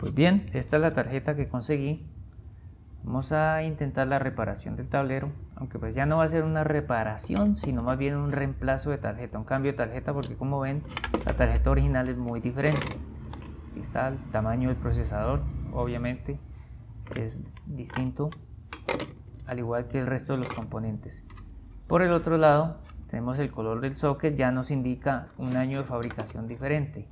Pues bien, esta es la tarjeta que conseguí. Vamos a intentar la reparación del tablero, aunque pues ya no va a ser una reparación, sino más bien un reemplazo de tarjeta, un cambio de tarjeta, porque como ven, la tarjeta original es muy diferente. Aquí está el tamaño del procesador, obviamente es distinto, al igual que el resto de los componentes. Por el otro lado, tenemos el color del socket, ya nos indica un año de fabricación diferente.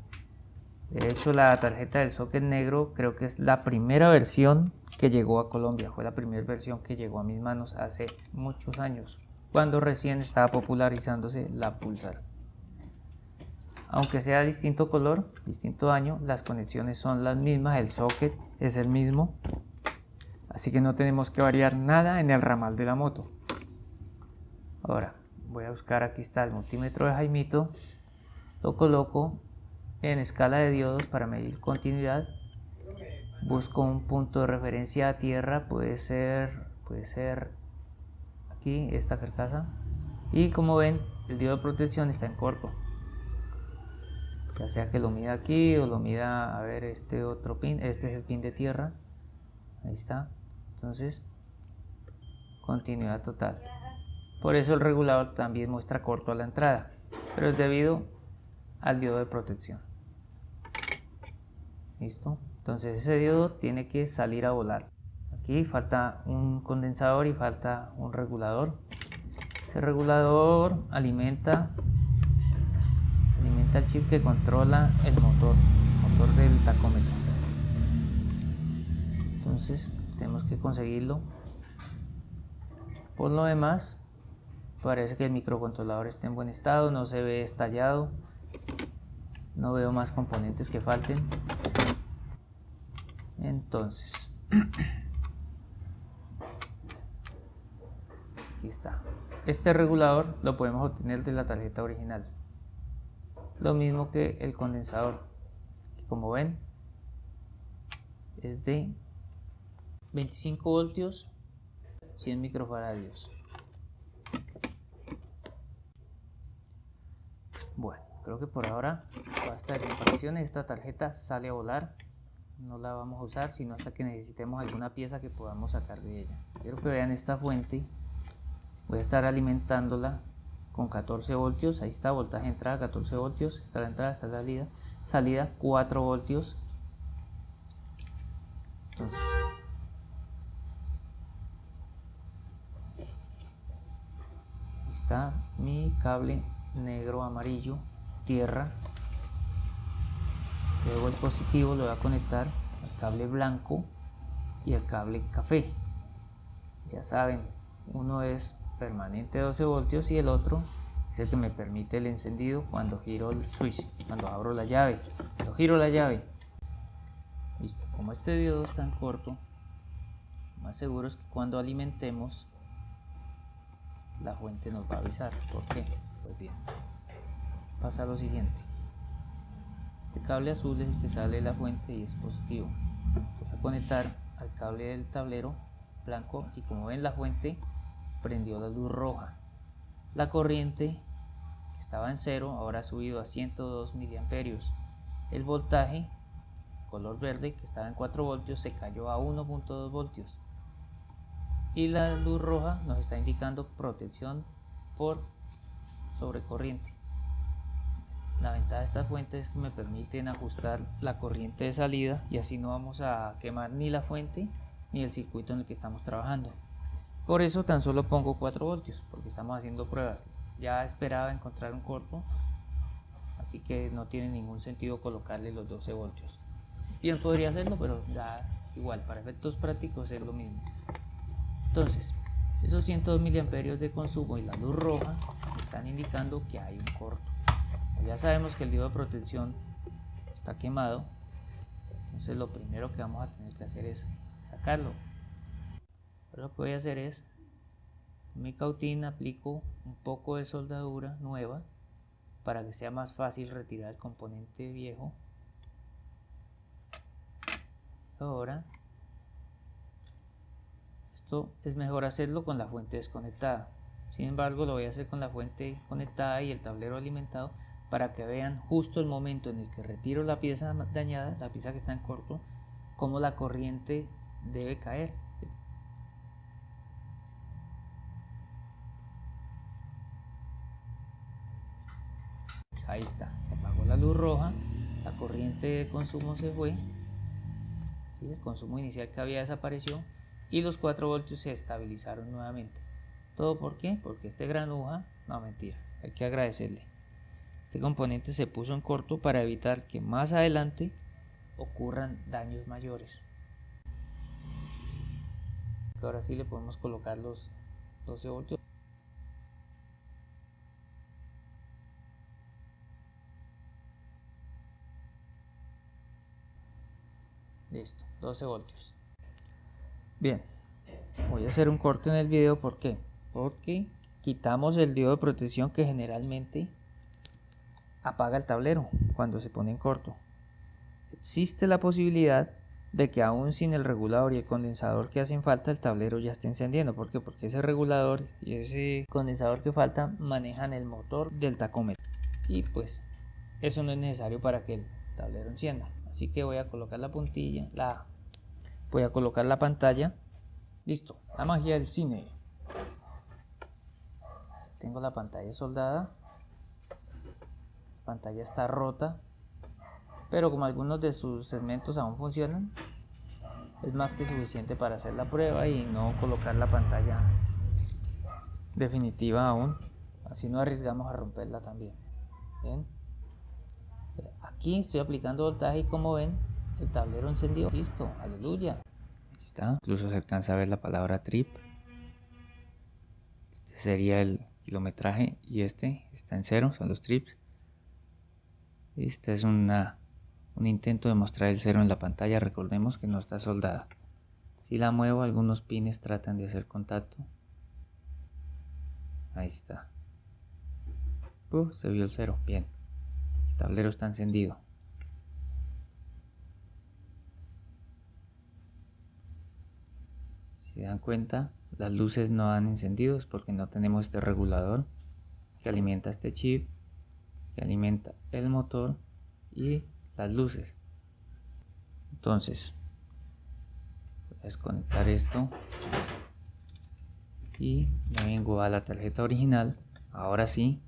De hecho, la tarjeta del socket negro creo que es la primera versión que llegó a Colombia, fue la primera versión que llegó a mis manos hace muchos años, cuando recién estaba popularizándose la Pulsar. Aunque sea distinto color, distinto año, las conexiones son las mismas, el socket es el mismo, así que no tenemos que variar nada en el ramal de la moto. Ahora voy a buscar, aquí está el multímetro de Jaimito, lo coloco en escala de diodos para medir continuidad. Busco un punto de referencia a tierra, puede ser aquí, esta carcasa, y como ven, el diodo de protección está en corto, ya sea que lo mida aquí o lo mida, a ver, este otro pin, este es el pin de tierra, ahí está. Entonces, continuidad total. Por eso el regulador también muestra corto a la entrada, pero es debido al diodo de protección. Listo. Entonces ese diodo tiene que salir a volar. Aquí falta un condensador y falta un regulador. Ese regulador alimenta el chip que controla el motor del tacómetro. Entonces tenemos que conseguirlo. Por lo demás, parece que el microcontrolador está en buen estado, no se ve estallado, no veo más componentes que falten. Entonces aquí está. Este regulador lo podemos obtener de la tarjeta original, lo mismo que el condensador, que como ven es de 25 voltios 100 microfaradios. Bueno, creo que por ahora basta de comparaciones. Esta tarjeta sale a volar, no la vamos a usar sino hasta que necesitemos alguna pieza que podamos sacar de ella. Quiero que vean esta fuente, voy a estar alimentándola con 14 voltios, ahí está, voltaje de entrada 14 voltios, está la entrada, está la salida 4 voltios. Entonces, ahí está mi cable negro amarillo tierra. Luego el positivo lo voy a conectar al cable blanco y al cable café. Ya saben, uno es permanente 12 voltios y el otro es el que me permite el encendido cuando giro el switch, cuando abro la llave, cuando giro la llave. Listo, como este diodo es tan corto, más seguro es que cuando alimentemos la fuente nos va a avisar. ¿Por qué? Pues bien, pasa lo siguiente. Este cable azul es el que sale de la fuente y es positivo. Voy a conectar al cable del tablero blanco y como ven la fuente prendió la luz roja. La corriente que estaba en 0 ahora ha subido a 102 miliamperios. El voltaje color verde que estaba en 4 voltios se cayó a 1.2 voltios. Y la luz roja nos está indicando protección por sobrecorriente. La ventaja de esta fuente es que me permiten ajustar la corriente de salida y así no vamos a quemar ni la fuente ni el circuito en el que estamos trabajando. Por eso tan solo pongo 4 voltios, porque estamos haciendo pruebas. Ya esperaba encontrar un corto, así que no tiene ningún sentido colocarle los 12 voltios. Bien, podría hacerlo, pero ya igual, para efectos prácticos es lo mismo. Entonces, esos 102 miliamperios de consumo y la luz roja están indicando que hay un corto. Ya sabemos que el diodo de protección está quemado, entonces lo primero que vamos a tener que hacer es sacarlo. Pero lo que voy a hacer es, en mi cautín aplico un poco de soldadura nueva para que sea más fácil retirar el componente viejo. Ahora, esto es mejor hacerlo con la fuente desconectada. Sin embargo, lo voy a hacer con la fuente conectada y el tablero alimentado para que vean justo el momento en el que retiro la pieza dañada, la pieza que está en corto, cómo la corriente debe caer. Ahí está, se apagó la luz roja, la corriente de consumo se fue, ¿sí? El consumo inicial que había desapareció y los 4 voltios se estabilizaron nuevamente. ¿Todo por qué? Porque este granuja, no mentira, hay que agradecerle. Este componente se puso en corto para evitar que más adelante ocurran daños mayores. Ahora sí le podemos colocar los 12 voltios. Listo, 12 voltios. Bien, voy a hacer un corte en el video. ¿Por qué? Porque quitamos el diodo de protección que generalmente apaga el tablero cuando se pone en corto. Existe la posibilidad de que aún sin el regulador y el condensador que hacen falta, el tablero ya esté encendiendo. ¿Por qué? Porque ese regulador y ese condensador que falta manejan el motor del tacómetro y pues eso no es necesario para que el tablero encienda. Así que voy a colocar la puntilla, voy a colocar la pantalla. Listo, la magia del cine. Tengo la pantalla soldada, la pantalla está rota, pero como algunos de sus segmentos aún funcionan, es más que suficiente para hacer la prueba y no colocar la pantalla definitiva aún, así no arriesgamos a romperla también. ¿Ven? Aquí estoy aplicando voltaje y como ven, el tablero encendió. Listo, aleluya. Ahí está, incluso se alcanza a ver la palabra trip. Este sería el kilometraje y este está en 0, son los trips. Este es un intento de mostrar el 0 en la pantalla. Recordemos que no está soldada. Si la muevo, algunos pines tratan de hacer contacto. Ahí está. Se vio el 0. Bien. El tablero está encendido. Si se dan cuenta, las luces no han encendido porque no tenemos este regulador que alimenta este chip, que alimenta el motor y las luces. Entonces, voy a desconectar esto y me vengo a la tarjeta original. Ahora sí,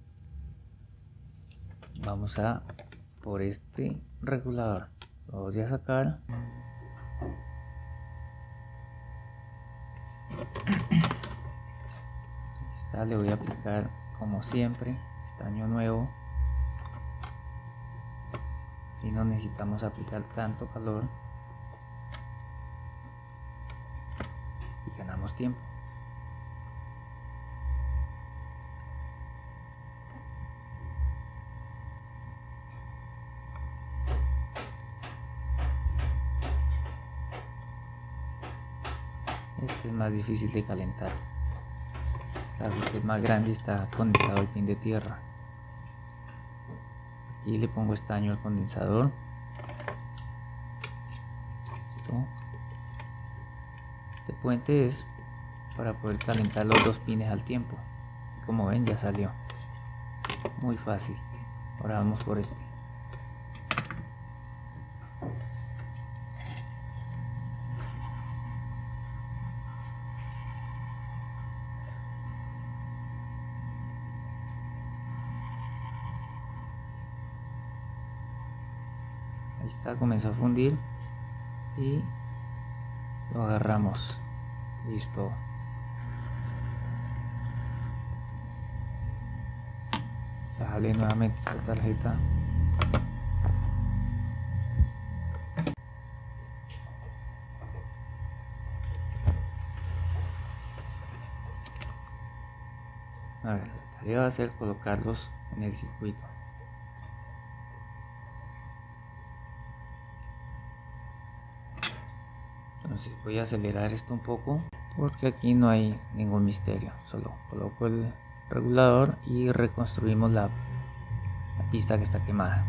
vamos a por este regulador. Lo voy a sacar. Le voy a aplicar como siempre estaño nuevo, si no necesitamos aplicar tanto calor y ganamos tiempo. Este es más difícil de calentar, claro, porque es más grande y está conectado al pin de tierra. Aquí le pongo estaño al condensador. Listo. Este puente es para poder calentar los dos pines al tiempo. Como ven, ya salió. Muy fácil. Ahora vamos por este. Ahí está, comenzó a fundir y lo agarramos. Listo. Sale nuevamente esta tarjeta. A ver, la tarea va a ser colocarlos en el circuito. Entonces voy a acelerar esto un poco porque aquí no hay ningún misterio. Solo coloco el regulador y reconstruimos la pista que está quemada.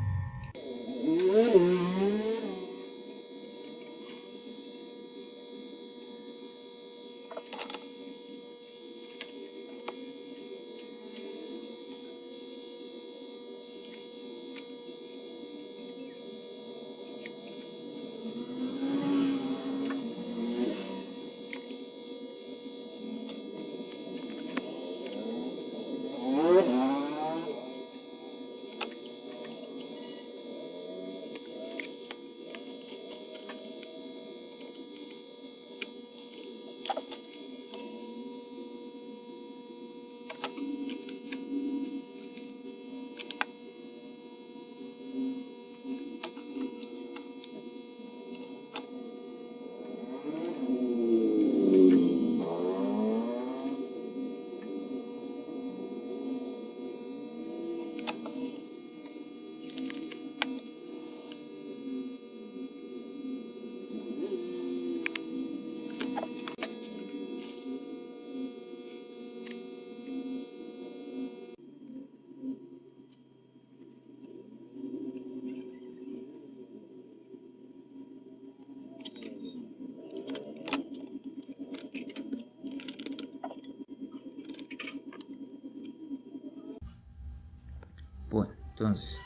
Entonces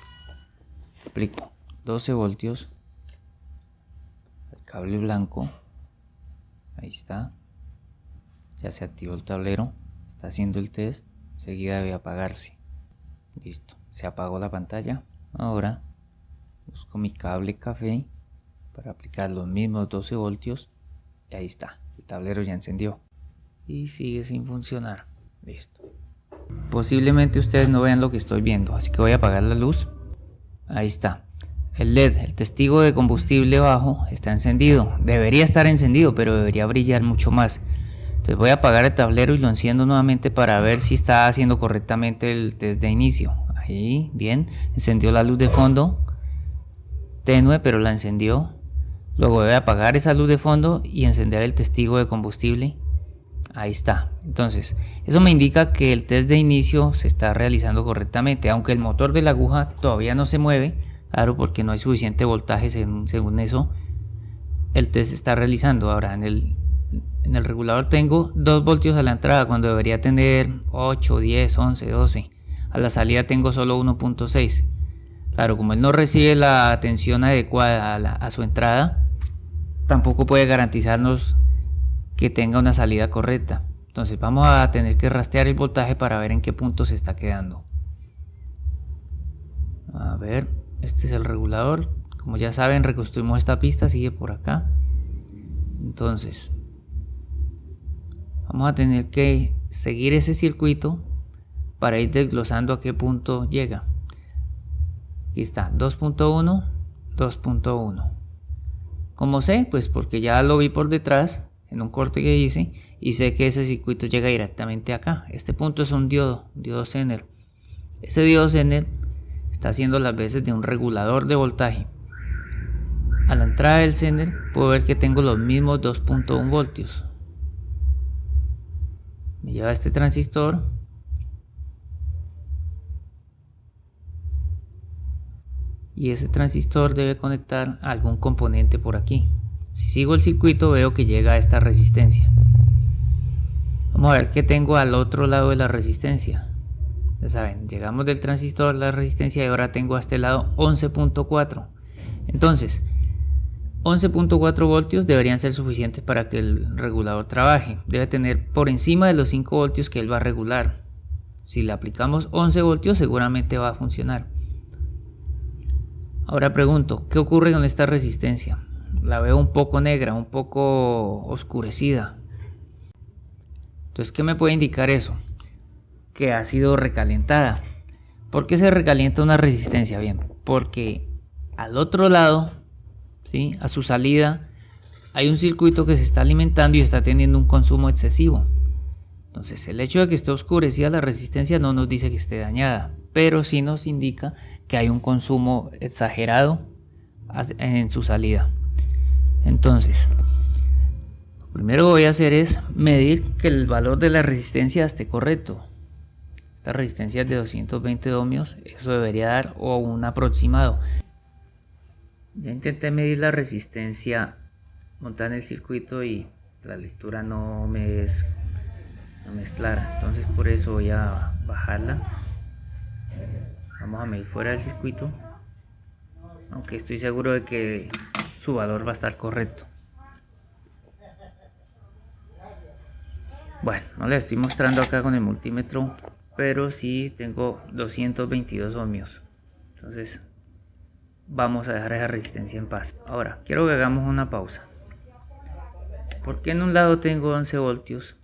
aplico 12 voltios al cable blanco. Ahí está, ya se activó el tablero, está haciendo el test. Enseguida debe apagarse. Listo, se apagó la pantalla. Ahora busco mi cable café para aplicar los mismos 12 voltios y ahí está, el tablero ya encendió y sigue sin funcionar. Listo. Posiblemente ustedes no vean lo que estoy viendo, así que voy a apagar la luz. Ahí está, el LED, el testigo de combustible bajo, está encendido. Debería estar encendido, pero debería brillar mucho más. Entonces voy a apagar el tablero y lo enciendo nuevamente para ver si está haciendo correctamente el test de inicio. Ahí, bien, encendió la luz de fondo, tenue, pero la encendió. Luego voy a apagar esa luz de fondo y encender el testigo de combustible. Ahí está. Entonces eso me indica que el test de inicio se está realizando correctamente, aunque el motor de la aguja todavía no se mueve, claro, porque no hay suficiente voltaje. Según eso el test se está realizando. Ahora en el regulador tengo 2 voltios a la entrada cuando debería tener 8, 10, 11, 12. A la salida tengo solo 1.6. Claro, como él no recibe la tensión adecuada a su entrada, tampoco puede garantizarnos que tenga una salida correcta. Entonces vamos a tener que rastrear el voltaje para ver en qué punto se está quedando. A ver, este es el regulador. Como ya saben, reconstruimos esta pista, sigue por acá. Entonces vamos a tener que seguir ese circuito para ir desglosando a qué punto llega. Aquí está, 2.1, 2.1. ¿Cómo sé? Pues porque ya lo vi por detrás en un corte que hice y sé que ese circuito llega directamente acá. Este punto es un diodo Zener. Ese diodo Zener está haciendo las veces de un regulador de voltaje. A la entrada del Zener puedo ver que tengo los mismos 2.1 voltios. Me lleva a este transistor y ese transistor debe conectar a algún componente por aquí. Si sigo el circuito veo que llega a esta resistencia. Vamos a ver qué tengo al otro lado de la resistencia. Ya saben, llegamos del transistor a la resistencia y ahora tengo a este lado 11.4. Entonces 11.4 voltios deberían ser suficientes para que el regulador trabaje. Debe tener por encima de los 5 voltios que él va a regular. Si le aplicamos 11 voltios seguramente va a funcionar. Ahora pregunto, ¿qué ocurre con esta resistencia? La veo un poco negra, un poco oscurecida. Entonces, ¿qué me puede indicar eso? Que ha sido recalentada. ¿Por qué se recalienta una resistencia? Bien, porque al otro lado, ¿sí?, a su salida, hay un circuito que se está alimentando y está teniendo un consumo excesivo. Entonces, el hecho de que esté oscurecida la resistencia no nos dice que esté dañada, pero sí nos indica que hay un consumo exagerado en su salida. Entonces, lo primero que voy a hacer es medir que el valor de la resistencia esté correcto. Esta resistencia es de 220 ohmios, eso debería dar o un aproximado. Ya intenté medir la resistencia montada en el circuito y la lectura no me es clara, entonces por eso voy a bajarla. Vamos a medir fuera del circuito, aunque estoy seguro de que su valor va a estar correcto. Bueno, no les estoy mostrando acá con el multímetro, pero sí tengo 222 ohmios. Entonces vamos a dejar esa resistencia en paz. Ahora quiero que hagamos una pausa. ¿Por qué en un lado tengo 11 voltios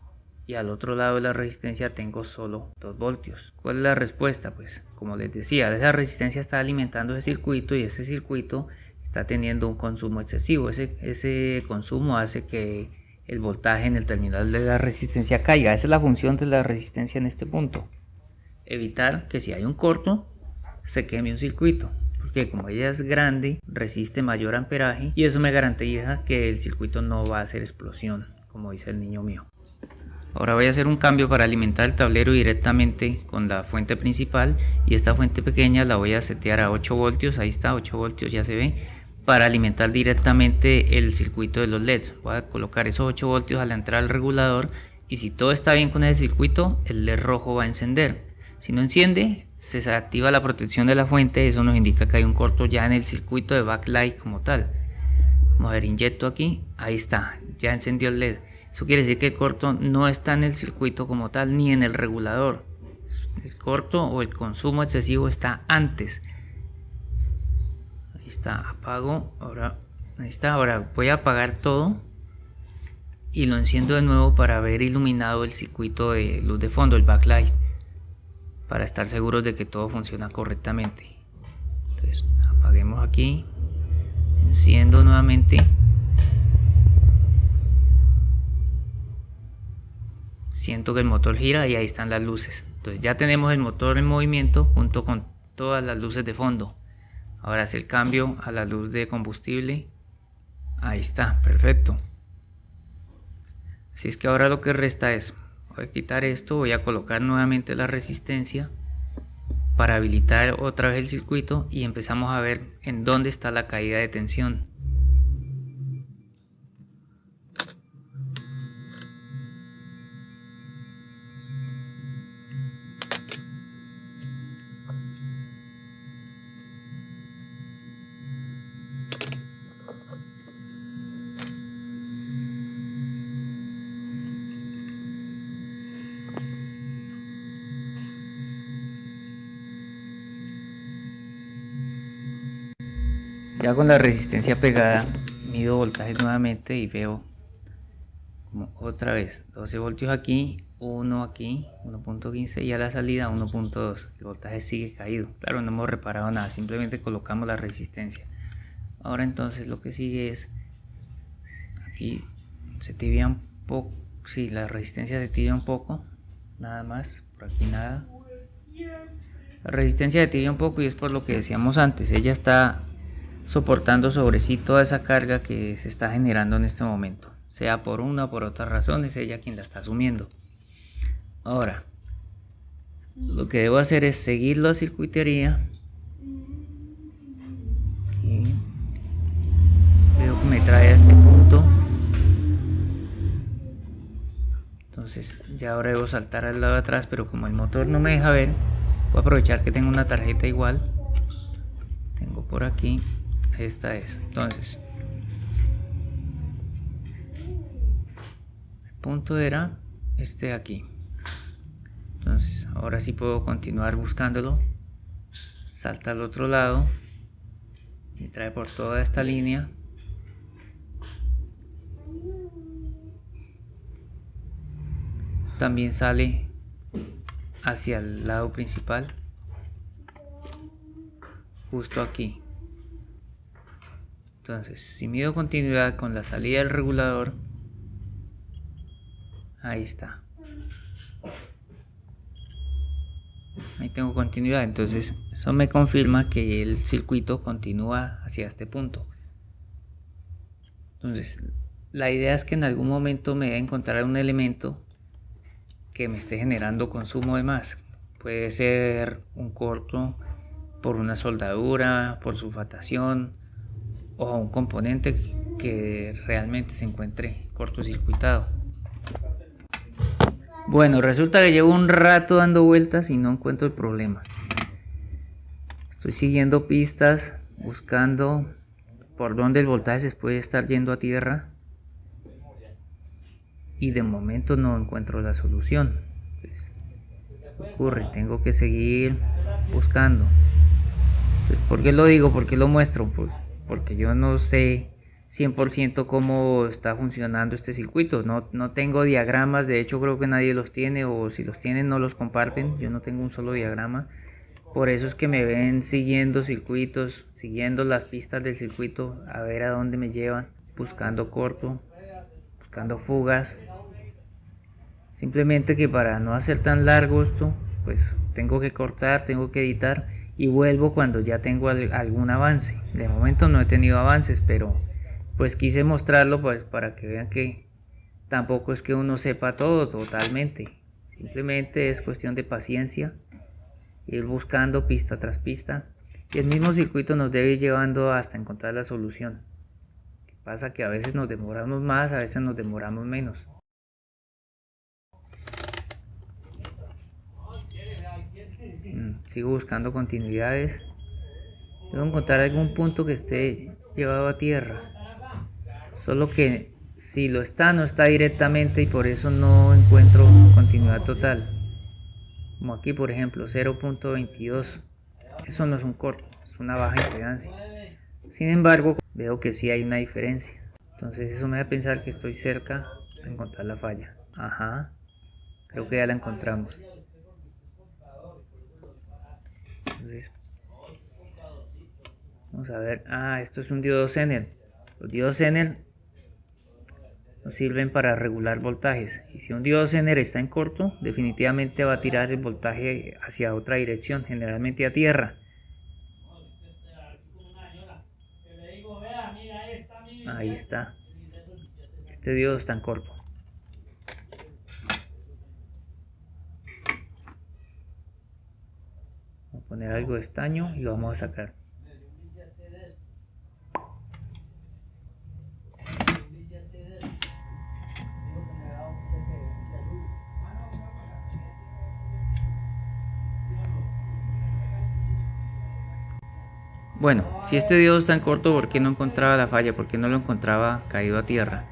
y al otro lado de la resistencia tengo solo 2 voltios? ¿Cuál es la respuesta? Pues como les decía, esa resistencia está alimentando ese circuito y ese circuito está teniendo un consumo excesivo. Ese consumo hace que el voltaje en el terminal de la resistencia caiga. Esa es la función de la resistencia en este punto. Evitar que si hay un corto se queme un circuito, porque como ella es grande resiste mayor amperaje y eso me garantiza que el circuito no va a hacer explosión, como dice el niño mío. Ahora voy a hacer un cambio para alimentar el tablero directamente con la fuente principal y esta fuente pequeña la voy a setear a 8 voltios, ahí está, 8 voltios ya se ve, para alimentar directamente el circuito de los LEDs. Voy a colocar esos 8 voltios a la entrada del regulador y si todo está bien con el circuito, el LED rojo va a encender. Si no enciende, se desactiva la protección de la fuente, eso nos indica que hay un corto ya en el circuito de backlight como tal. Vamos a ver, inyecto aquí, ahí está, ya encendió el LED. Eso quiere decir que el corto no está en el circuito como tal ni en el regulador. El corto o el consumo excesivo está antes. Ahí está, apago, ahora, ahí está, ahora voy a apagar todo y lo enciendo de nuevo para ver iluminado el circuito de luz de fondo, el backlight, para estar seguros de que todo funciona correctamente. Entonces apaguemos aquí, enciendo nuevamente, siento que el motor gira y ahí están las luces. Entonces ya tenemos el motor en movimiento junto con todas las luces de fondo. Ahora hacer el cambio a la luz de combustible, ahí está, perfecto. Así es que ahora lo que resta es, voy a quitar esto, voy a colocar nuevamente la resistencia para habilitar otra vez el circuito y empezamos a ver en dónde está la caída de tensión. Ya con la resistencia pegada, mido voltajes nuevamente y veo como otra vez 12 voltios aquí, 1 aquí, 1.15 y a la salida 1.2. El voltaje sigue caído. Claro, no hemos reparado nada, simplemente colocamos la resistencia. Ahora entonces lo que sigue es, aquí se tibia un poco, sí, la resistencia se tibia un poco, nada más, por aquí nada. La resistencia se tibia un poco y es por lo que decíamos antes, ella está soportando sobre sí toda esa carga que se está generando en este momento, sea por una o por otra razón, es ella quien la está asumiendo. Ahora lo que debo hacer es seguir la circuitería y veo que me trae a este punto. Entonces ya ahora debo saltar al lado de atrás, pero como el motor no me deja ver, voy a aprovechar que tengo una tarjeta igual, tengo por aquí, esta es. Entonces el punto era este de aquí. Entonces ahora sí puedo continuar buscándolo, salta al otro lado, me trae por toda esta línea, también sale hacia el lado principal, justo aquí. Entonces si mido continuidad con la salida del regulador, ahí está, ahí tengo continuidad. Entonces eso me confirma que el circuito continúa hacia este punto. Entonces la idea es que en algún momento me debe encontrar un elemento que me esté generando consumo de más. Puede ser un corto por una soldadura, por sulfatación o un componente que realmente se encuentre cortocircuitado. Bueno, resulta que llevo un rato dando vueltas y no encuentro el problema. Estoy siguiendo pistas, buscando por dónde el voltaje se puede estar yendo a tierra y de momento no encuentro la solución. Pues, ocurre, tengo que seguir buscando. Pues, ¿por qué lo digo? ¿Por qué lo muestro? Pues porque yo no sé 100% cómo está funcionando este circuito. No tengo diagramas, de hecho creo que nadie los tiene, o si los tienen no los comparten. Yo no tengo un solo diagrama. Por eso es que me ven siguiendo circuitos, siguiendo las pistas del circuito, a ver a dónde me llevan, buscando corto, buscando fugas. Simplemente que para no hacer tan largo esto, pues tengo que cortar, tengo que editar y vuelvo cuando ya tengo algún avance. De momento no he tenido avances, pero pues quise mostrarlo pues para que vean que tampoco es que uno sepa todo totalmente. Simplemente es cuestión de paciencia, ir buscando pista tras pista y el mismo circuito nos debe ir llevando hasta encontrar la solución. ¿Qué pasa? Que a veces nos demoramos más, a veces nos demoramos menos. sigo buscando continuidades. Debo encontrar algún punto que esté llevado a tierra, solo que si lo está, no está directamente y por eso no encuentro continuidad total. Como aquí por ejemplo 0.22, eso no es un corto, es una baja impedancia. Sin embargo, veo que sí hay una diferencia, entonces eso me da a pensar que estoy cerca de encontrar la falla. Ajá, creo que ya la encontramos. Entonces vamos a ver, esto es un diodo Zener. Los diodos Zener nos sirven para regular voltajes, y si un diodo Zener está en corto, definitivamente va a tirar el voltaje hacia otra dirección, generalmente a tierra. Ahí está, este diodo está en corto. Vamos a poner algo de estaño y lo vamos a sacar. Bueno, si este diodo está en corto, ¿por qué no encontraba la falla? ¿Por qué no lo encontraba caído a tierra?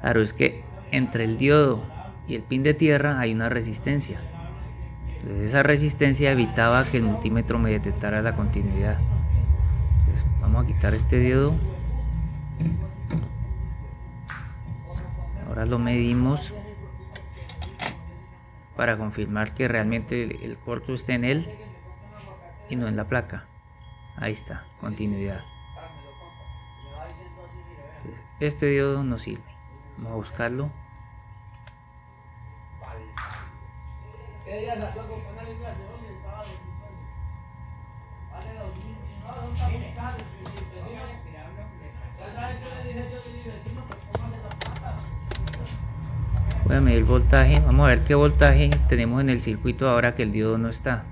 Claro, es que entre el diodo y el pin de tierra hay una resistencia. Entonces esa resistencia evitaba que el multímetro me detectara la continuidad. Entonces vamos a quitar este diodo. Ahora lo medimos para confirmar que realmente el corto esté en él y no en la placa. Ahí está, continuidad. Entonces, este diodo no sirve. Vamos a buscarlo. Voy a medir el voltaje. Vamos a ver qué voltaje tenemos en el circuito ahora que el diodo no está.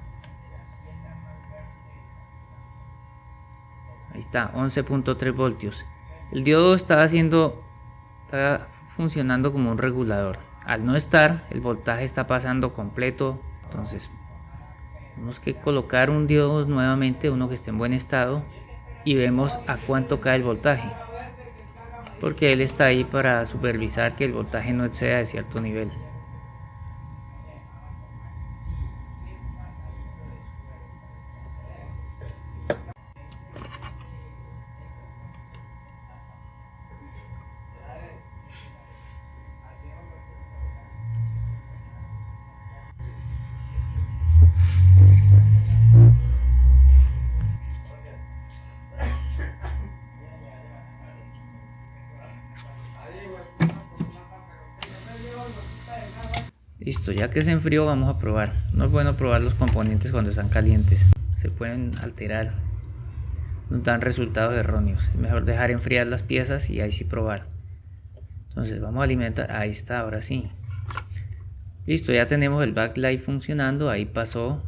Ahí está, 11.3 voltios. El diodo está funcionando como un regulador. Al no estar, el voltaje está pasando completo. Entonces tenemos que colocar un diodo nuevamente, uno que esté en buen estado, y vemos a cuánto cae el voltaje, porque él está ahí para supervisar que el voltaje no exceda de cierto nivel. Listo, ya que se enfrió vamos a probar. No es bueno probar los componentes cuando están calientes, se pueden alterar, nos dan resultados erróneos. Es mejor dejar enfriar las piezas y ahí sí probar. Entonces vamos a alimentar, ahí está, ahora sí. Listo, ya tenemos el backlight funcionando, ahí pasó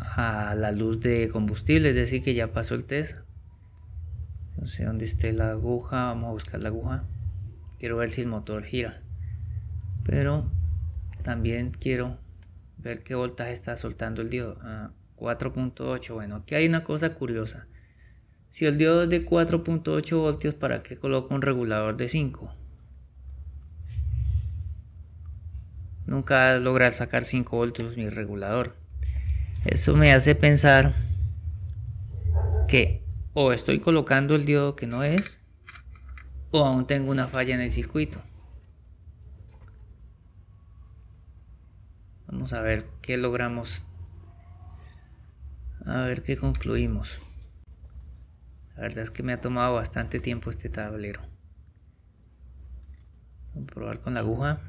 a la luz de combustible, es decir que ya pasó el test. No sé dónde esté la aguja, vamos a buscar la aguja. Quiero ver si el motor gira, pero también quiero ver qué voltaje está soltando el diodo. 4.8. Bueno, aquí hay una cosa curiosa. Si el diodo es de 4.8 voltios, ¿para qué coloco un regulador de 5? Nunca va a lograr sacar 5 voltios mi regulador. Eso me hace pensar que o estoy colocando el diodo que no es, o aún tengo una falla en el circuito. Vamos a ver qué logramos, a ver qué concluimos. La verdad es que me ha tomado bastante tiempo este tablero. Vamos a probar con la aguja.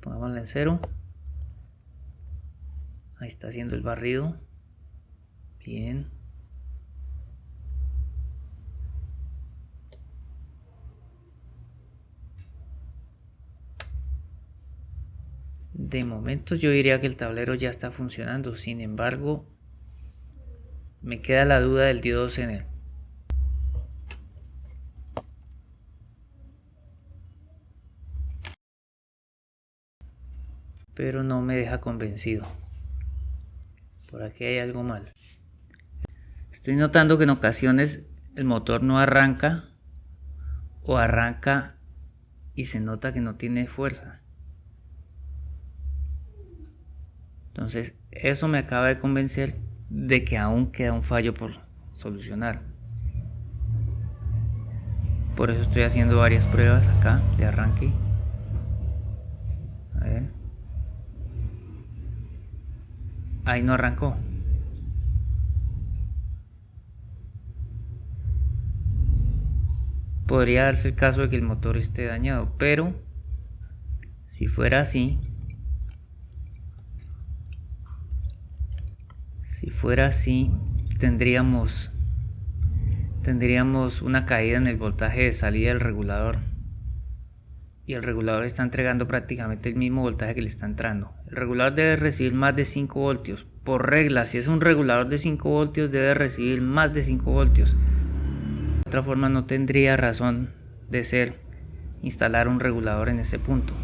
Pongámosla en 0. Ahí está haciendo el barrido. Bien. De momento yo diría que el tablero ya está funcionando. Sin embargo, me queda la duda del diodo Zener. pero no me deja convencido. Por aquí hay algo mal. Estoy notando que en ocasiones el motor no arranca o arranca y se nota que no tiene fuerza. Entonces eso me acaba de convencer de que aún queda un fallo por solucionar. Por eso estoy haciendo varias pruebas acá de arranque. A ver. Ahí no arrancó. Podría darse el caso de que el motor esté dañado, pero si fuera así, tendríamos una caída en el voltaje de salida del regulador, y el regulador está entregando prácticamente el mismo voltaje que le está entrando. El regulador debe recibir más de 5 voltios por regla. Si es un regulador de 5 voltios debe recibir más de 5 voltios. De otra forma no tendría razón de ser instalar un regulador en este punto.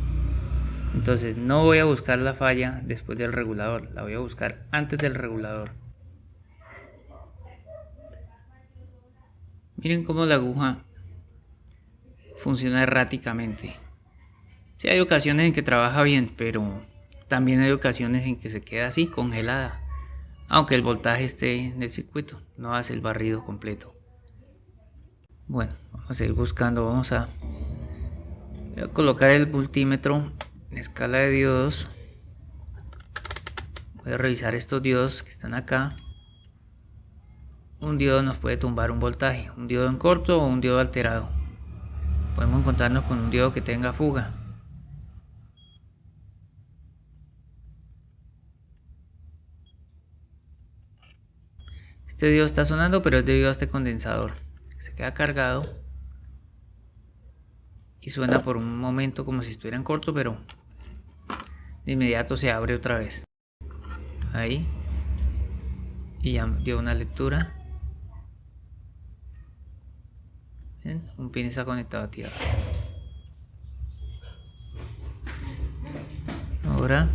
Entonces no voy a buscar la falla después del regulador, la voy a buscar antes del regulador. Miren cómo la aguja funciona erráticamente. Sí, hay ocasiones en que trabaja bien, pero también hay ocasiones en que se queda así, congelada. Aunque el voltaje esté en el circuito, no hace el barrido completo. Bueno, vamos a seguir buscando. Voy a colocar el multímetro en escala de diodos. Voy a revisar estos diodos que están acá. Un diodo nos puede tumbar un voltaje, un diodo en corto o un diodo alterado. Podemos encontrarnos con un diodo que tenga fuga. Este diodo está sonando, pero es debido a este condensador. Se queda cargado y suena por un momento como si estuviera en corto, pero de inmediato se abre otra vez. Ahí. Y ya dio una lectura. ¿Ven? Un pin está conectado a tierra. Ahora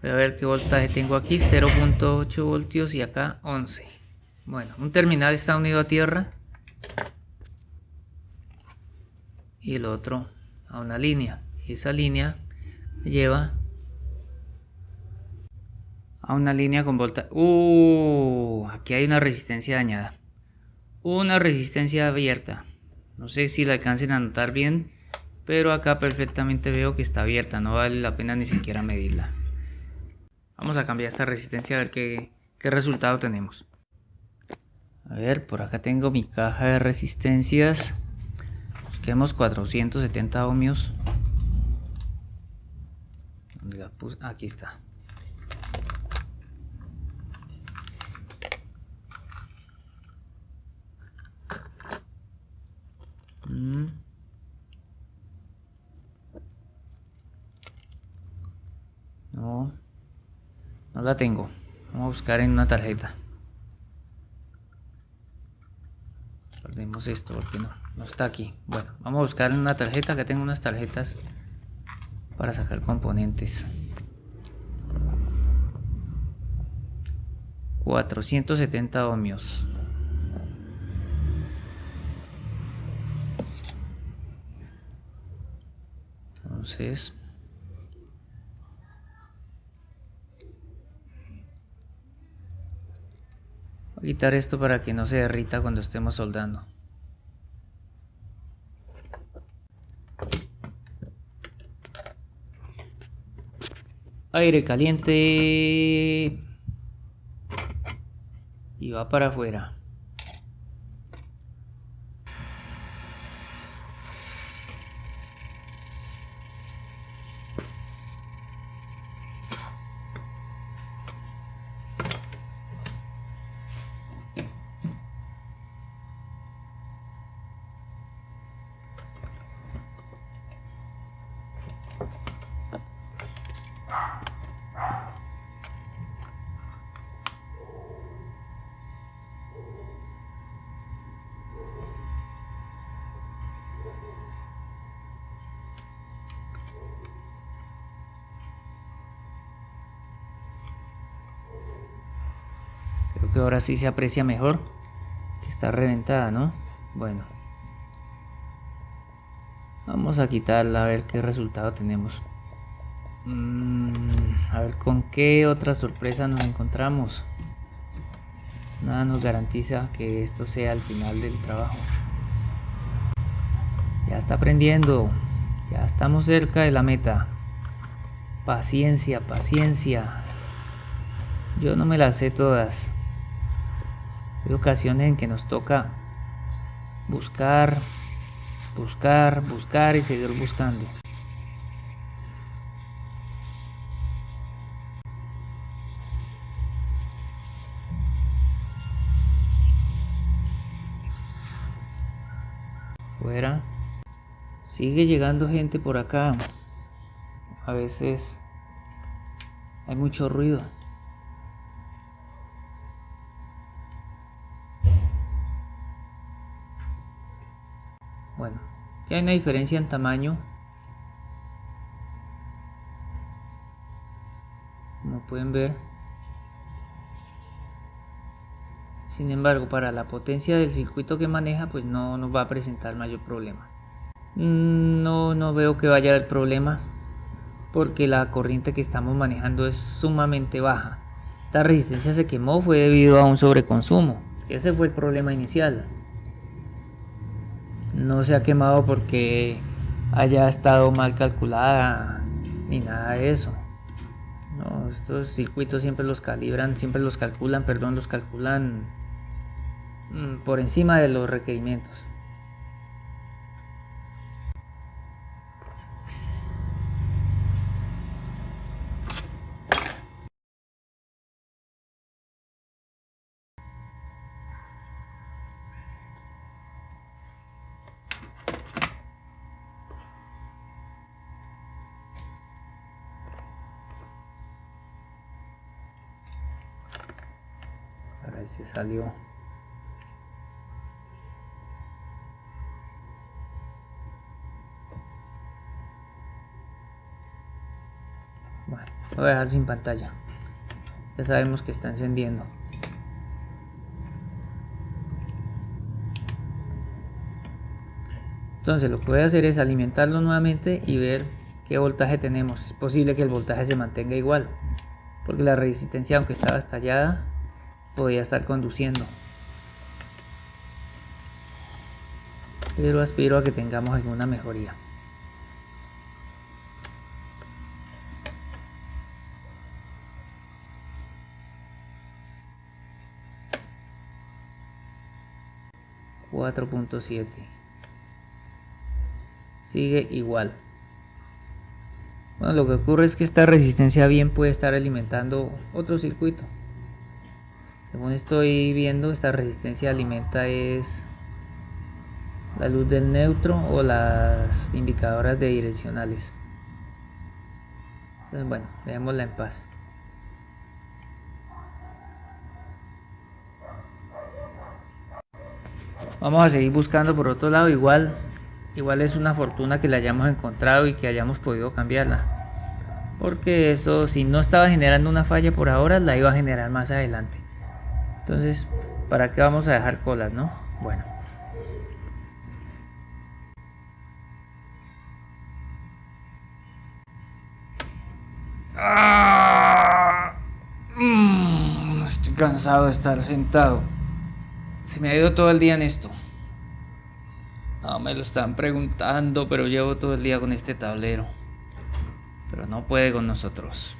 voy a ver qué voltaje tengo aquí. 0.8 voltios y acá 11. Bueno, un terminal está unido a tierra y el otro a una línea, y esa línea me lleva a una línea con voltaje. Aquí hay una resistencia dañada, una resistencia abierta. No sé si la alcancen a notar bien, pero acá perfectamente veo que está abierta, no vale la pena ni siquiera medirla. Vamos a cambiar esta resistencia a ver qué resultado tenemos. A ver, por acá tengo mi caja de resistencias. Busquemos 470 ohmios. ¿Dónde la puse? Aquí está. No la tengo. Vamos a buscar en una tarjeta. Perdimos esto porque no está aquí. Bueno, vamos a buscar en una tarjeta. Que tengo unas tarjetas para sacar componentes. 470 ohmios. Entonces voy a quitar esto para que no se derrita cuando estemos soldando. Aire caliente y va para afuera. Creo que ahora sí se aprecia mejor, que está reventada, ¿no? Bueno, vamos a quitarla a ver qué resultado tenemos. A ver con qué otra sorpresa nos encontramos. Nada nos garantiza que esto sea el final del trabajo. Ya está prendiendo, ya estamos cerca de la meta. Paciencia, paciencia. Yo no me las sé todas. Hay ocasiones en que nos toca buscar, buscar, buscar y seguir buscando. Fuera. Sigue llegando gente por acá. A veces hay mucho ruido. Bueno, aquí hay una diferencia en tamaño. Como pueden ver. Sin embargo, para la potencia del circuito que maneja, pues no nos va a presentar mayor problema. No veo que vaya a haber problema, porque la corriente que estamos manejando es sumamente baja. Esta resistencia se quemó fue debido a un sobreconsumo. Ese fue el problema inicial. No se ha quemado porque haya estado mal calculada ni nada de eso. No, estos circuitos siempre los calibran, los calculan por encima de los requerimientos. Ahora se salió. Bueno, lo voy a dejar sin pantalla. Ya sabemos que está encendiendo. Entonces lo que voy a hacer es alimentarlo nuevamente y ver qué voltaje tenemos. Es posible que el voltaje se mantenga igual, porque la resistencia, aunque estaba estallada, podía estar conduciendo. Pero aspiro a que tengamos alguna mejoría. $4.7. Sigue igual. Bueno, lo que ocurre es que esta resistencia bien puede estar alimentando otro circuito. Según estoy viendo, esta resistencia alimenta es la luz del neutro o las indicadoras de direccionales. Entonces, bueno, dejémosla en paz. Vamos a seguir buscando por otro lado. Igual es una fortuna que la hayamos encontrado y que hayamos podido cambiarla, porque eso, si no estaba generando una falla por ahora, la iba a generar más adelante. Entonces, ¿para qué vamos a dejar colas, no? Bueno. Estoy cansado de estar sentado. Se me ha ido todo el día en esto. No me lo están preguntando, pero llevo todo el día con este tablero. Pero no puede con nosotros.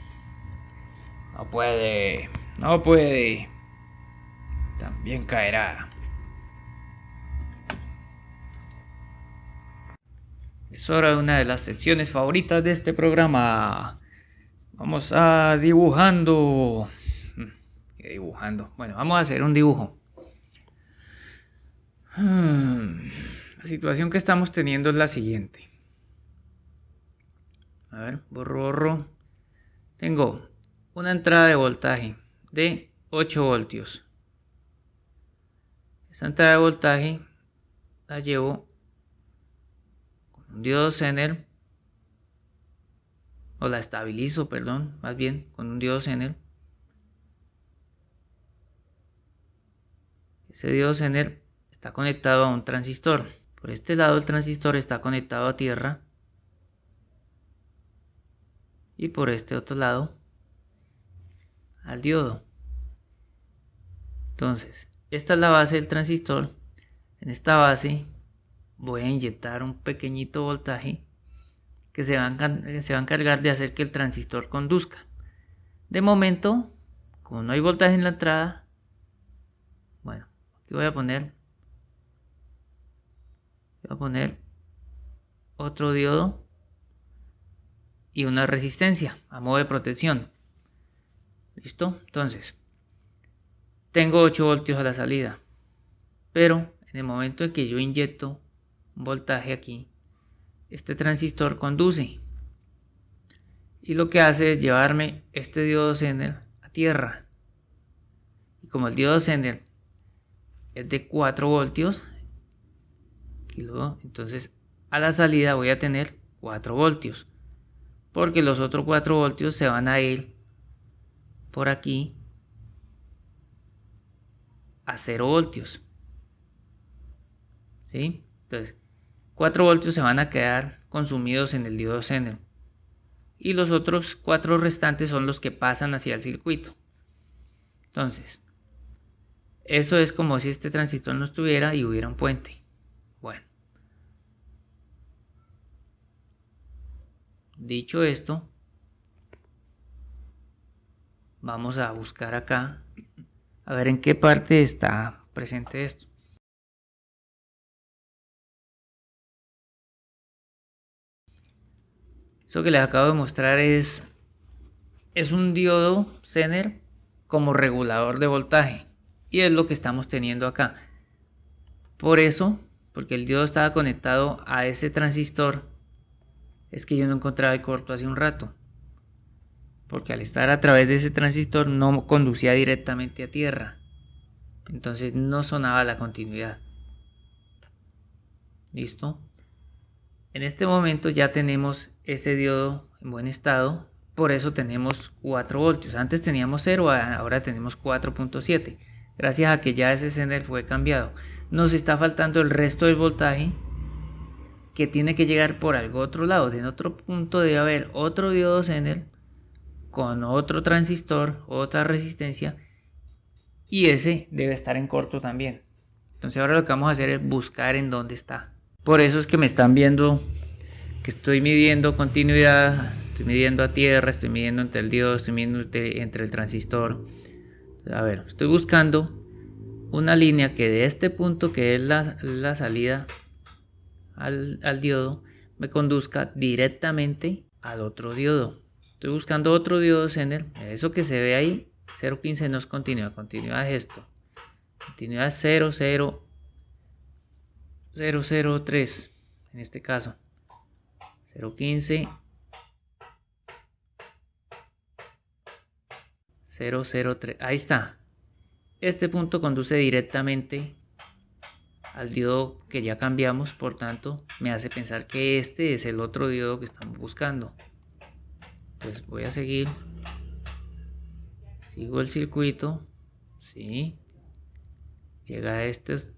No puede. No puede. También caerá. Es hora de una de las secciones favoritas de este programa. Vamos a dibujando. ¿Qué dibujando? Bueno, vamos a hacer un dibujo. La situación que estamos teniendo es la siguiente. A ver, borro. Tengo una entrada de voltaje de 8 voltios. Esta entrada de voltaje la llevo con un diodo Zener, o la estabilizo, perdón, más bien con un diodo Zener. Ese diodo Zener está conectado a un transistor. Por este lado el transistor está conectado a tierra. Y por este otro lado al diodo. Entonces, esta es la base del transistor. En esta base voy a inyectar un pequeñito voltaje que se va a encargar de hacer que el transistor conduzca. De momento, como no hay voltaje en la entrada, bueno, aquí voy a poner otro diodo y una resistencia a modo de protección. ¿Listo? Entonces, tengo 8 voltios a la salida, pero en el momento en que yo inyecto un voltaje aquí, este transistor conduce y lo que hace es llevarme este diodo Zener a tierra. Y como el diodo Zener es de 4 voltios, entonces a la salida voy a tener 4 voltios, porque los otros 4 voltios se van a ir por aquí a 0 voltios. ¿Sí? Entonces 4 voltios se van a quedar consumidos en el diodo Zener y los otros 4 restantes son los que pasan hacia el circuito. Entonces eso es como si este transistor no estuviera y hubiera un puente. Bueno, dicho esto, vamos a buscar acá a ver en qué parte está presente esto. Eso que les acabo de mostrar es un diodo Zener como regulador de voltaje, y es lo que estamos teniendo acá. Por eso, porque el diodo estaba conectado a ese transistor, es que yo no encontraba el corto hace un rato, porque al estar a través de ese transistor no conducía directamente a tierra, entonces no sonaba la continuidad. ¿Listo? En este momento ya tenemos ese diodo en buen estado, por eso tenemos 4 voltios. Antes teníamos 0, ahora tenemos 4.7. Gracias a que ya ese Zener fue cambiado. Nos está faltando el resto del voltaje que tiene que llegar por algo otro lado. En otro punto debe haber otro diodo Zener con otro transistor, otra resistencia, y ese debe estar en corto también. Entonces ahora lo que vamos a hacer es buscar en dónde está. Por eso es que me están viendo que estoy midiendo continuidad, estoy midiendo a tierra, estoy midiendo entre el diodo, estoy midiendo entre el transistor. A ver, estoy buscando una línea que de este punto, que es la salida al diodo, me conduzca directamente al otro diodo. Estoy buscando otro diodo Zener. Eso que se ve ahí, 0.15 no es continuidad, continuidad es esto. Continuidad 0.003 en este caso. 0.15 0.03, ahí está. Este punto conduce directamente al diodo que ya cambiamos, por tanto me hace pensar que este es el otro diodo que estamos buscando. Entonces voy a seguir, sigo el circuito, ¿sí? Llega a estos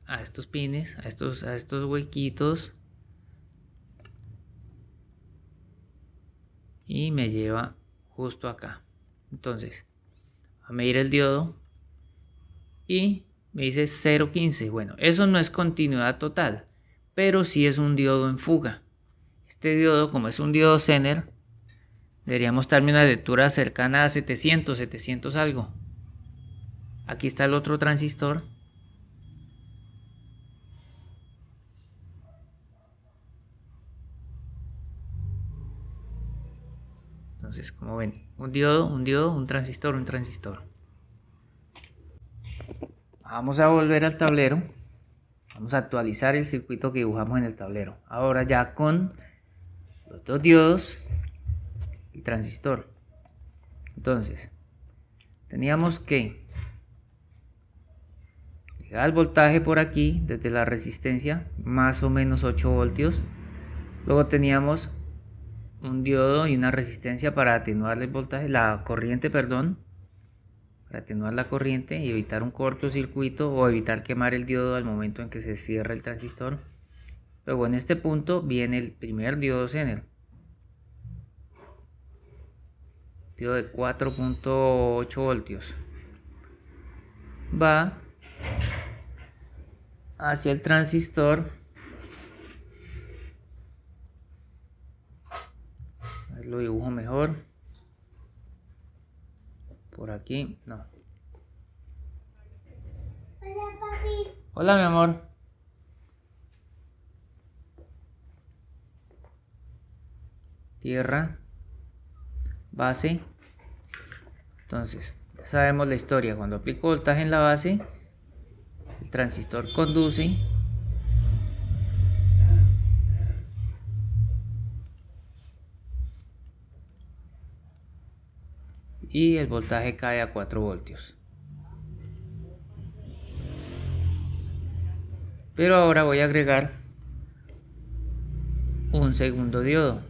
pines, a estos huequitos, y me lleva justo acá. Entonces a medir el diodo y me dice 0.15. Bueno, eso no es continuidad total, pero sí es un diodo en fuga. Este diodo, como es un diodo Zener, debería mostrarme una lectura cercana a 700 algo. Aquí está el otro transistor. Entonces, como ven, un diodo, un transistor, un transistor. Vamos a volver al tablero. Vamos a actualizar el circuito que dibujamos en el tablero. Ahora ya con los dos diodos y transistor. Entonces, teníamos que llegar al voltaje por aquí, desde la resistencia, más o menos 8 voltios. Luego teníamos un diodo y una resistencia para atenuar el voltaje, la corriente, perdón, para atenuar la corriente y evitar un cortocircuito o evitar quemar el diodo al momento en que se cierra el transistor. Luego en este punto viene el primer diodo Zener, diodo de 4.8 voltios. Va hacia el transistor. A ver, lo dibujo mejor. Por aquí, no. Hola, papi. Hola, mi amor. Tierra, base. Entonces, ya sabemos la historia. Cuando aplico voltaje en la base, el transistor conduce y el voltaje cae a 4 voltios. Pero ahora voy a agregar un segundo diodo,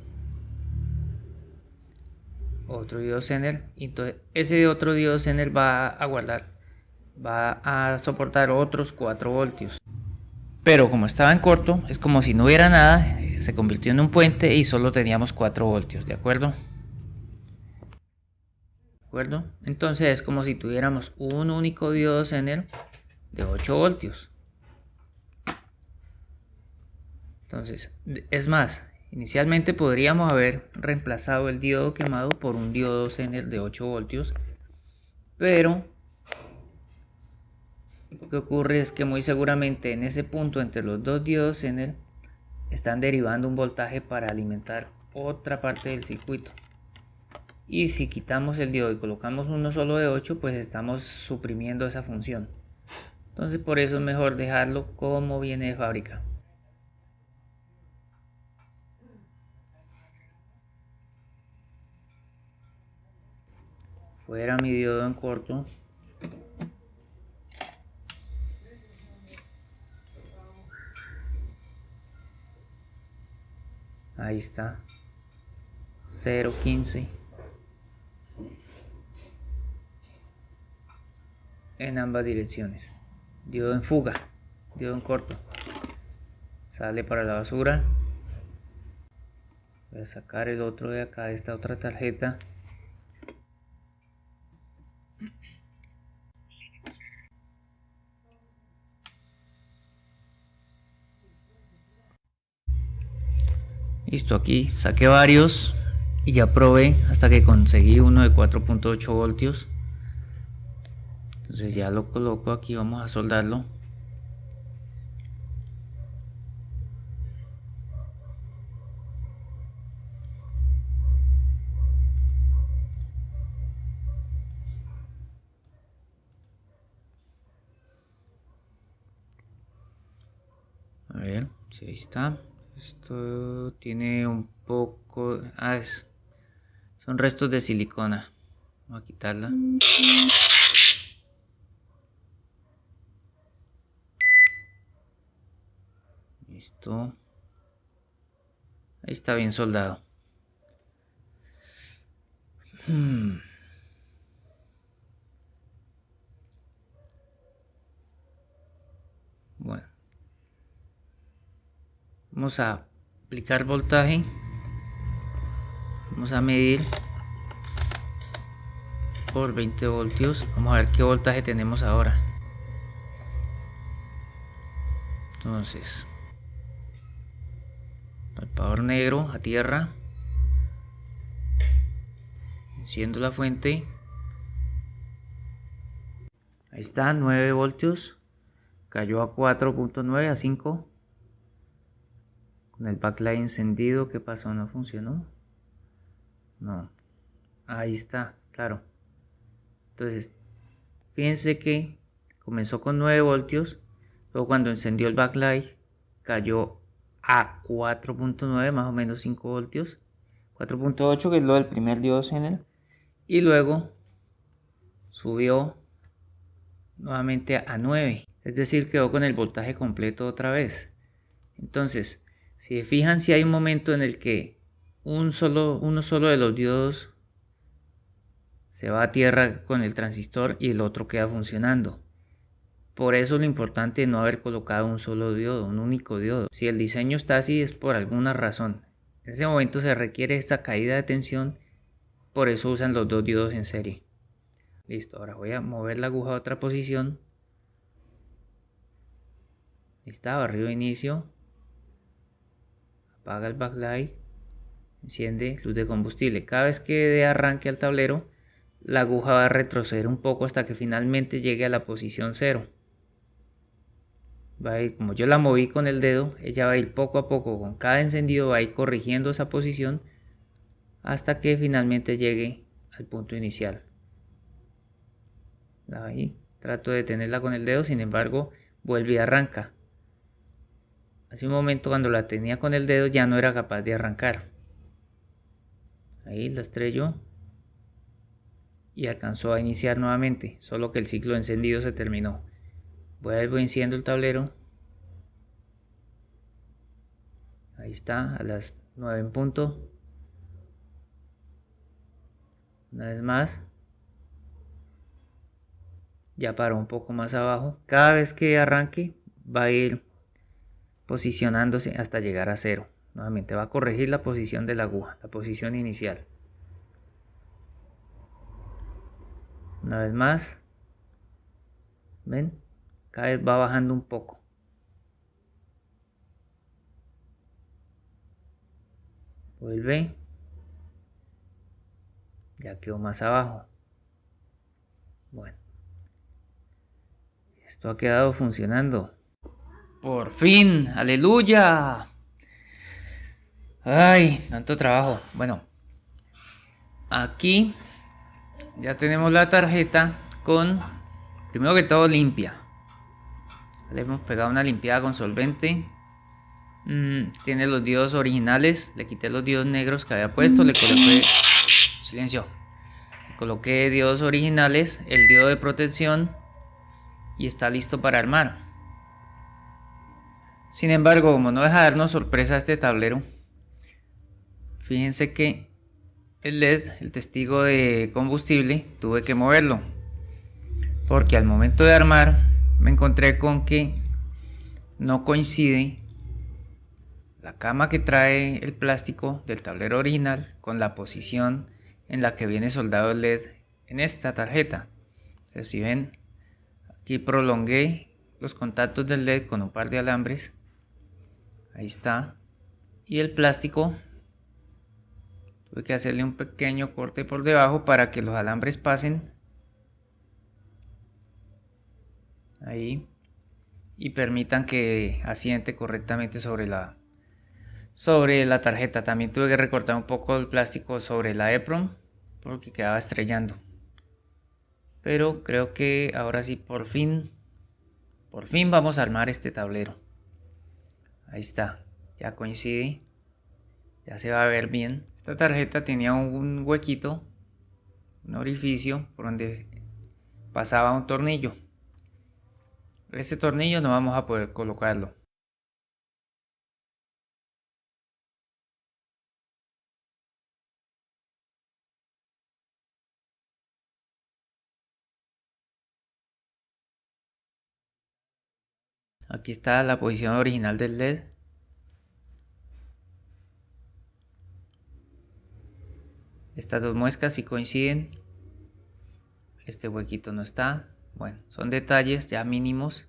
otro diodo Zener, y entonces ese otro diodo Zener va a soportar otros 4 voltios. Pero como estaba en corto, es como si no hubiera nada, se convirtió en un puente y solo teníamos 4 voltios, ¿de acuerdo? Entonces es como si tuviéramos un único diodo Zener de 8 voltios. Entonces, es más, inicialmente podríamos haber reemplazado el diodo quemado por un diodo Zener de 8 voltios, pero lo que ocurre es que muy seguramente en ese punto entre los dos diodos Zener están derivando un voltaje para alimentar otra parte del circuito. Y si quitamos el diodo y colocamos uno solo de 8, pues estamos suprimiendo esa función. Entonces por eso es mejor dejarlo como viene de fábrica. Fuera mi diodo en corto. Ahí está. 0.15 en ambas direcciones. Diodo en fuga, diodo en corto. Sale para la basura. Voy a sacar el otro de acá, de esta otra tarjeta. Listo, aquí saqué varios y ya probé hasta que conseguí uno de 4.8 voltios. Entonces ya lo coloco aquí, vamos a soldarlo. A ver, si ahí está. Esto tiene un poco... son restos de silicona. Vamos a quitarla. Listo. Ahí está bien soldado. Bueno. Vamos a aplicar voltaje. Vamos a medir por 20 voltios. Vamos a ver qué voltaje tenemos ahora. Entonces, palpador negro a tierra. Enciendo la fuente. Ahí está, 9 voltios. Cayó a 4.9, a 5. Con el backlight encendido, ¿qué pasó? ¿No funcionó? No. Ahí está, claro. Entonces, fíjense que comenzó con 9 voltios. Luego cuando encendió el backlight cayó a 4.9, más o menos 5 voltios. 4.8, que es lo del primer diodo Zener. Y luego subió nuevamente a 9. Es decir, quedó con el voltaje completo otra vez. Entonces, si se fijan, si hay un momento en el que uno solo de los diodos se va a tierra con el transistor y el otro queda funcionando. Por eso lo importante es no haber colocado un solo diodo, un único diodo. Si el diseño está así es por alguna razón. En ese momento se requiere esta caída de tensión, por eso usan los dos diodos en serie. Listo, ahora voy a mover la aguja a otra posición. Ahí está, barrido de inicio. Apaga el backlight. Enciende luz de combustible. Cada vez que dé arranque al tablero, la aguja va a retroceder un poco hasta que finalmente llegue a la posición 0. Va a ir, como yo la moví con el dedo, ella va a ir poco a poco, con cada encendido va a ir corrigiendo esa posición hasta que finalmente llegue al punto inicial. Ahí trato de tenerla con el dedo, sin embargo vuelve y arranca. Hace un momento cuando la tenía con el dedo ya no era capaz de arrancar. Ahí la estrello y alcanzó a iniciar nuevamente, solo que el ciclo de encendido se terminó. Vuelvo y enciendo el tablero. Ahí está, a las 9 en punto. Una vez más. Ya paró un poco más abajo. Cada vez que arranque va a ir posicionándose hasta llegar a 0. Nuevamente va a corregir la posición de la aguja, la posición inicial. Una vez más. ¿Ven? Cada vez va bajando un poco. Vuelve. Ya quedó más abajo. Bueno. Esto ha quedado funcionando. Por fin, aleluya. Ay, tanto trabajo. Bueno, aquí ya tenemos la tarjeta con, primero que todo, limpia. Le hemos pegado una limpiada con solvente. Tiene los diodos originales. Le quité los diodos negros que había puesto. Le coloqué, silencio. Le coloqué diodos originales, el diodo de protección y está listo para armar. Sin embargo, como no deja darnos sorpresa este tablero, fíjense que el LED, el testigo de combustible, tuve que moverlo porque al momento de armar me encontré con que no coincide la cama que trae el plástico del tablero original con la posición en la que viene soldado el LED en esta tarjeta. Entonces, si ven, aquí prolongué los contactos del LED con un par de alambres. Ahí está. Y el plástico tuve que hacerle un pequeño corte por debajo para que los alambres pasen ahí y permitan que asiente correctamente sobre la tarjeta. También tuve que recortar un poco el plástico sobre la EPROM porque quedaba estrellando. Pero creo que ahora sí por fin vamos a armar este tablero. Ahí está, ya coincide, ya se va a ver bien. Esta tarjeta tenía un huequito, un orificio por donde pasaba un tornillo. Ese tornillo no vamos a poder colocarlo. Aquí está la posición original del LED. Estas dos muescas sí coinciden. Este huequito no está. Bueno, son detalles ya mínimos.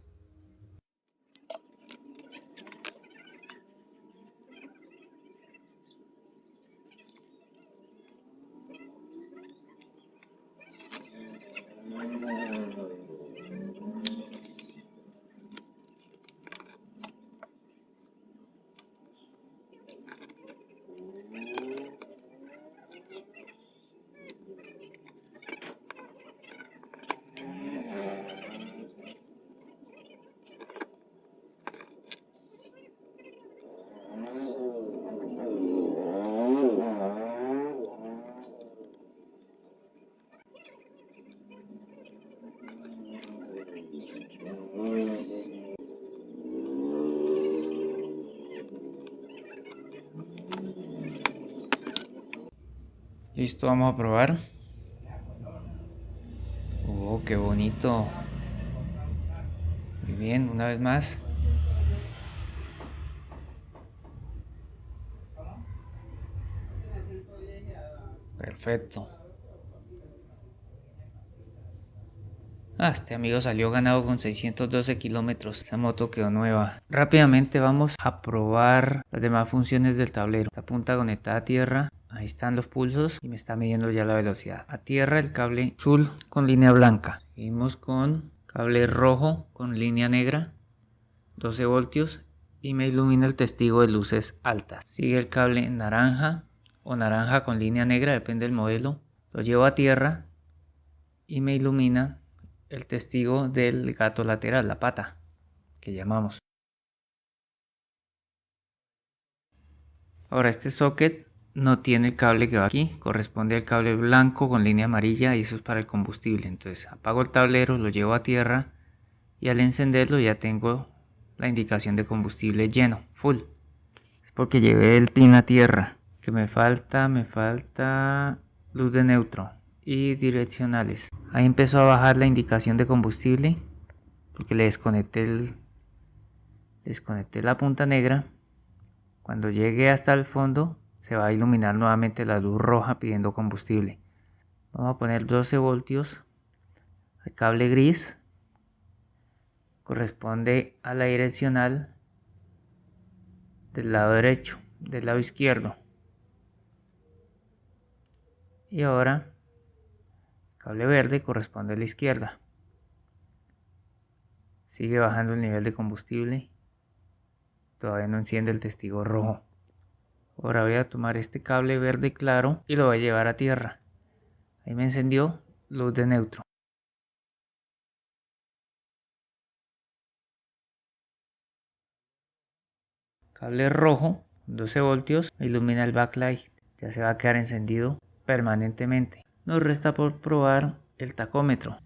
Listo, vamos a probar. Oh, qué bonito. Muy bien, una vez más. Perfecto. Este amigo salió ganado con 612 kilómetros. Esta moto quedó nueva. Rápidamente vamos a probar las demás funciones del tablero. La punta conectada a tierra. Ahí están los pulsos y me está midiendo ya la velocidad. A tierra el cable azul con línea blanca. Seguimos con cable rojo con línea negra. 12 voltios. Y me ilumina el testigo de luces altas. Sigue el cable naranja o naranja con línea negra, depende del modelo. Lo llevo a tierra y me ilumina el testigo del gato lateral, la pata que llamamos. Ahora este socket no tiene el cable que va aquí, corresponde al cable blanco con línea amarilla y eso es para el combustible. Entonces apago el tablero, lo llevo a tierra y al encenderlo ya tengo la indicación de combustible lleno, full. Es porque llevé el pin a tierra. Que me falta luz de neutro y direccionales. Ahí empezó a bajar la indicación de combustible porque le desconecté la punta negra. Cuando llegue hasta el fondo se va a iluminar nuevamente la luz roja pidiendo combustible. Vamos a poner 12 voltios. El cable gris corresponde a la direccional del lado derecho, del lado izquierdo. Y ahora el cable verde corresponde a la izquierda. Sigue bajando el nivel de combustible. Todavía no enciende el testigo rojo. Ahora voy a tomar este cable verde claro y lo voy a llevar a tierra. Ahí me encendió luz de neutro. Cable rojo, 12 voltios, ilumina el backlight. Ya se va a quedar encendido permanentemente. Nos resta por probar el tacómetro.